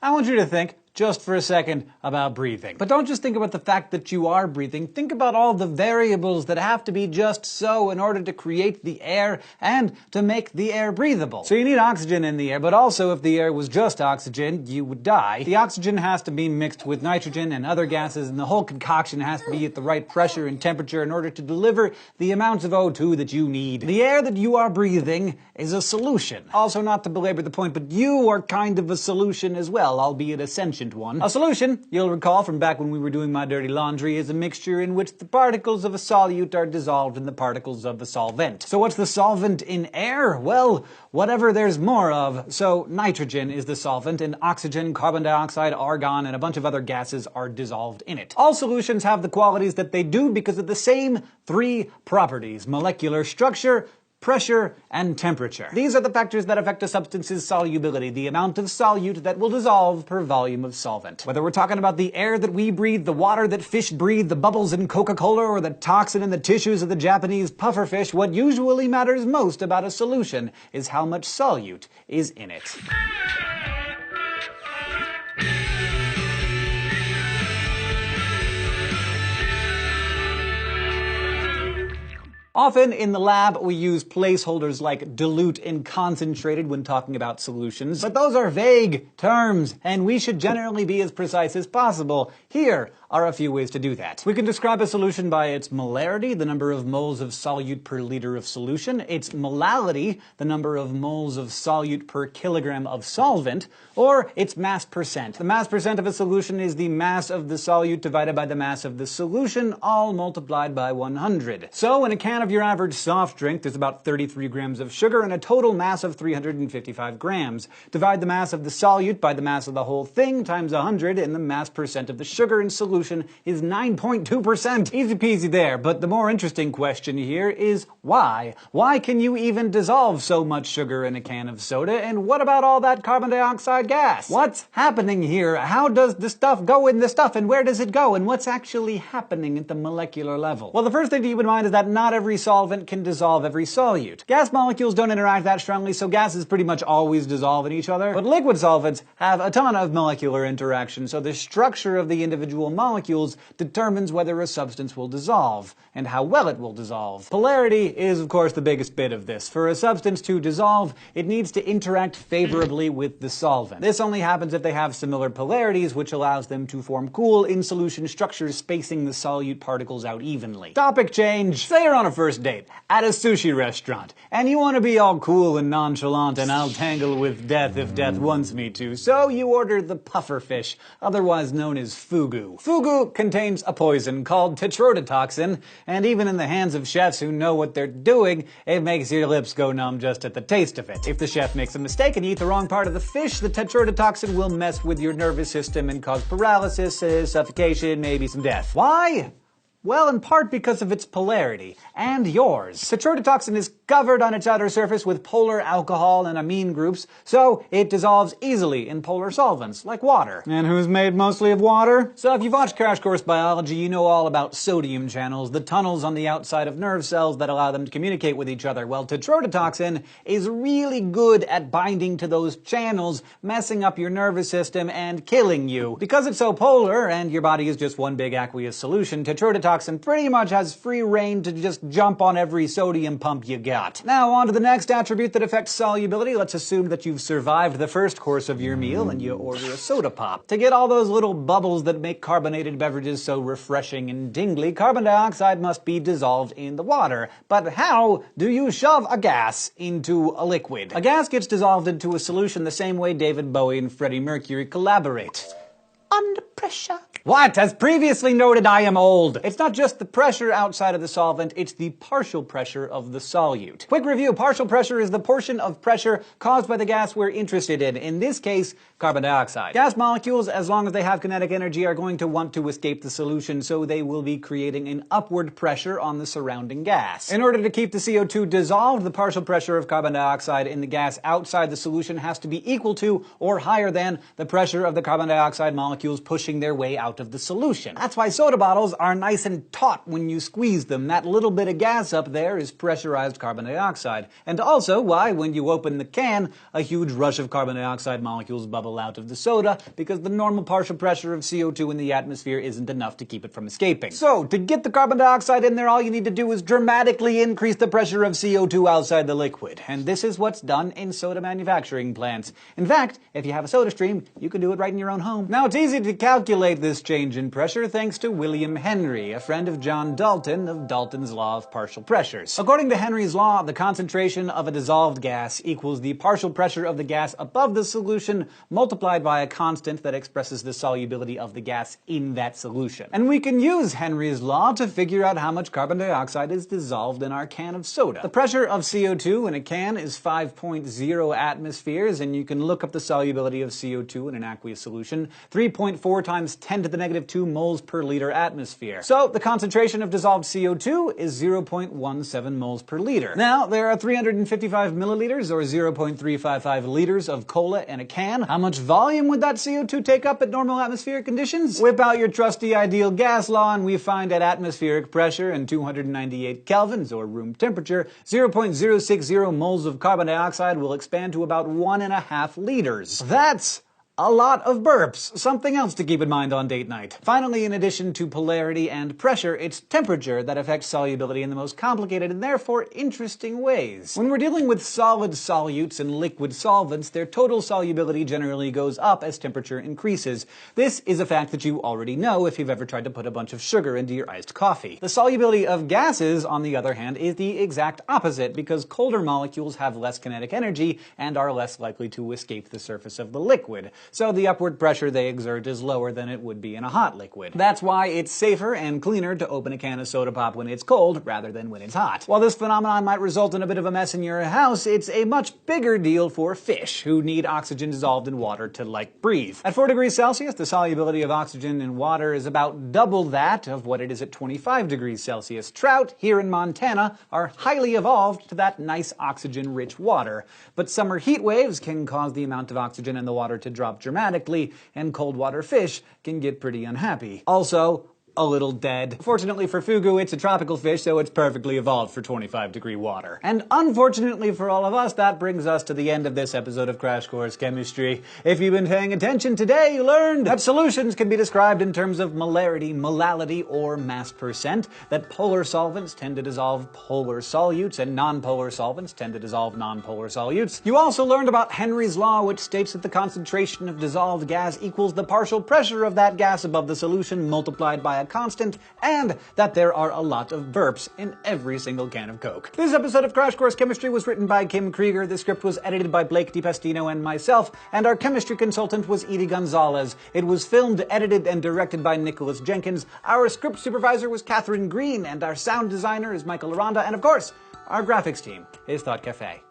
I want you to think just for a second about breathing. But don't just think about the fact that you are breathing. Think about all the variables that have to be just so in order to create the air and to make the air breathable. So you need oxygen in the air, but also if the air was just oxygen, you would die. The oxygen has to be mixed with nitrogen and other gases, and the whole concoction has to be at the right pressure and temperature in order to deliver the amounts of O2 that you need. The air that you are breathing is a solution. Also, not to belabor the point, but you are kind of a solution as well, albeit a sentient one. A solution, you'll recall from back when we were doing my dirty laundry, is a mixture in which the particles of a solute are dissolved in the particles of the solvent. So what's the solvent in air? Well, whatever there's more of. So nitrogen is the solvent, and oxygen, carbon dioxide, argon, and a bunch of other gases are dissolved in it. All solutions have the qualities that they do because of the same three properties: molecular structure, pressure, and temperature. These are the factors that affect a substance's solubility, the amount of solute that will dissolve per volume of solvent. Whether we're talking about the air that we breathe, the water that fish breathe, the bubbles in Coca-Cola, or the toxin in the tissues of the Japanese pufferfish, what usually matters most about a solution is how much solute is in it. Often in the lab, we use placeholders like dilute and concentrated when talking about solutions, but those are vague terms, and we should generally be as precise as possible. Here are a few ways to do that. We can describe a solution by its molarity, the number of moles of solute per liter of solution, its molality, the number of moles of solute per kilogram of solvent, or its mass percent. The mass percent of a solution is the mass of the solute divided by the mass of the solution, all multiplied by 100. So in a can of your average soft drink, there's about 33 grams of sugar and a total mass of 355 grams. Divide the mass of the solute by the mass of the whole thing times 100, and the mass percent of the sugar in solution is 9.2%. Easy peasy there, but the more interesting question here is why? Why can you even dissolve so much sugar in a can of soda, and what about all that carbon dioxide gas? What's happening here? How does the stuff go in the stuff, and where does it go, and what's actually happening at the molecular level? Well, the first thing to keep in mind is that not every solvent can dissolve every solute. Gas molecules don't interact that strongly, so gases pretty much always dissolve in each other, but liquid solvents have a ton of molecular interaction, so the structure of the individual molecules determines whether a substance will dissolve, and how well it will dissolve. Polarity is, of course, the biggest bit of this. For a substance to dissolve, it needs to interact favorably with the solvent. This only happens if they have similar polarities, which allows them to form cool, in-solution structures spacing the solute particles out evenly. Topic change. Say you're on a first date at a sushi restaurant, and you want to be all cool and nonchalant and I'll tangle with death if death wants me to, so you order the pufferfish, otherwise known as fugu. Fugu contains a poison called tetrodotoxin, and even in the hands of chefs who know what they're doing, it makes your lips go numb just at the taste of it. If the chef makes a mistake and you eat the wrong part of the fish, the tetrodotoxin will mess with your nervous system and cause paralysis, suffocation, maybe some death. Why? Well, in part because of its polarity, and yours. Tetrodotoxin is covered on its outer surface with polar alcohol and amine groups, so it dissolves easily in polar solvents, like water. And who's made mostly of water? So if you've watched Crash Course Biology, you know all about sodium channels, the tunnels on the outside of nerve cells that allow them to communicate with each other. Well, tetrodotoxin is really good at binding to those channels, messing up your nervous system and killing you. Because it's so polar, and your body is just one big aqueous solution, tetrodotoxin pretty much has free reign to just jump on every sodium pump you got. Now on to the next attribute that affects solubility. Let's assume that you've survived the first course of your meal and you order a soda pop. To get all those little bubbles that make carbonated beverages so refreshing and tingly, carbon dioxide must be dissolved in the water. But how do you shove a gas into a liquid? A gas gets dissolved into a solution the same way David Bowie and Freddie Mercury collaborate. Under pressure. What? As previously noted, I am old. It's not just the pressure outside of the solvent, it's the partial pressure of the solute. Quick review, partial pressure is the portion of pressure caused by the gas we're interested in this case, carbon dioxide. Gas molecules, as long as they have kinetic energy, are going to want to escape the solution, so they will be creating an upward pressure on the surrounding gas. In order to keep the CO2 dissolved, the partial pressure of carbon dioxide in the gas outside the solution has to be equal to or higher than the pressure of the carbon dioxide molecules pushing pushing their way out of the solution. That's why soda bottles are nice and taut when you squeeze them. That little bit of gas up there is pressurized carbon dioxide. And also why, when you open the can, a huge rush of carbon dioxide molecules bubble out of the soda, because the normal partial pressure of CO2 in the atmosphere isn't enough to keep it from escaping. So, to get the carbon dioxide in there, all you need to do is dramatically increase the pressure of CO2 outside the liquid. And this is what's done in soda manufacturing plants. In fact, if you have a soda stream, you can do it right in your own home. Now, it's easy to calculate this change in pressure thanks to William Henry, a friend of John Dalton of Dalton's law of partial pressures. According to Henry's law, the concentration of a dissolved gas equals the partial pressure of the gas above the solution multiplied by a constant that expresses the solubility of the gas in that solution. And we can use Henry's law to figure out how much carbon dioxide is dissolved in our can of soda. The pressure of CO2 in a can is 5.0 atmospheres, and you can look up the solubility of CO2 in an aqueous solution, 3.4 times 10 to the negative 2 moles per liter atmosphere. So the concentration of dissolved CO2 is 0.17 moles per liter. Now, there are 355 milliliters, or 0.355 liters of cola in a can. How much volume would that CO2 take up at normal atmospheric conditions? Whip out your trusty ideal gas law, and we find at atmospheric pressure and 298 kelvins, or room temperature, 0.060 moles of carbon dioxide will expand to about 1.5 liters. That's a lot of burps. Something else to keep in mind on date night. Finally, in addition to polarity and pressure, it's temperature that affects solubility in the most complicated and therefore interesting ways. When we're dealing with solid solutes and liquid solvents, their total solubility generally goes up as temperature increases. This is a fact that you already know if you've ever tried to put a bunch of sugar into your iced coffee. The solubility of gases, on the other hand, is the exact opposite, because colder molecules have less kinetic energy and are less likely to escape the surface of the liquid. So the upward pressure they exert is lower than it would be in a hot liquid. That's why it's safer and cleaner to open a can of soda pop when it's cold rather than when it's hot. While this phenomenon might result in a bit of a mess in your house, it's a much bigger deal for fish, who need oxygen dissolved in water to, breathe. At 4 degrees Celsius, the solubility of oxygen in water is about double that of what it is at 25 degrees Celsius. Trout, here in Montana, are highly evolved to that nice oxygen-rich water. But summer heat waves can cause the amount of oxygen in the water to drop dramatically, and cold water fish can get pretty unhappy. Also, a little dead. Fortunately for fugu, it's a tropical fish, so it's perfectly evolved for 25-degree water. And unfortunately for all of us, that brings us to the end of this episode of Crash Course Chemistry. If you've been paying attention today, you learned that solutions can be described in terms of molarity, molality, or mass percent, that polar solvents tend to dissolve polar solutes, and nonpolar solvents tend to dissolve nonpolar solutes. You also learned about Henry's law, which states that the concentration of dissolved gas equals the partial pressure of that gas above the solution multiplied by a constant, and that there are a lot of burps in every single can of Coke. This episode of Crash Course Chemistry was written by Kim Krieger, the script was edited by Blake DiPestino and myself, and our chemistry consultant was Edie Gonzalez. It was filmed, edited, and directed by Nicholas Jenkins. Our script supervisor was Catherine Green, and our sound designer is Michael Aranda, and of course, our graphics team is Thought Cafe.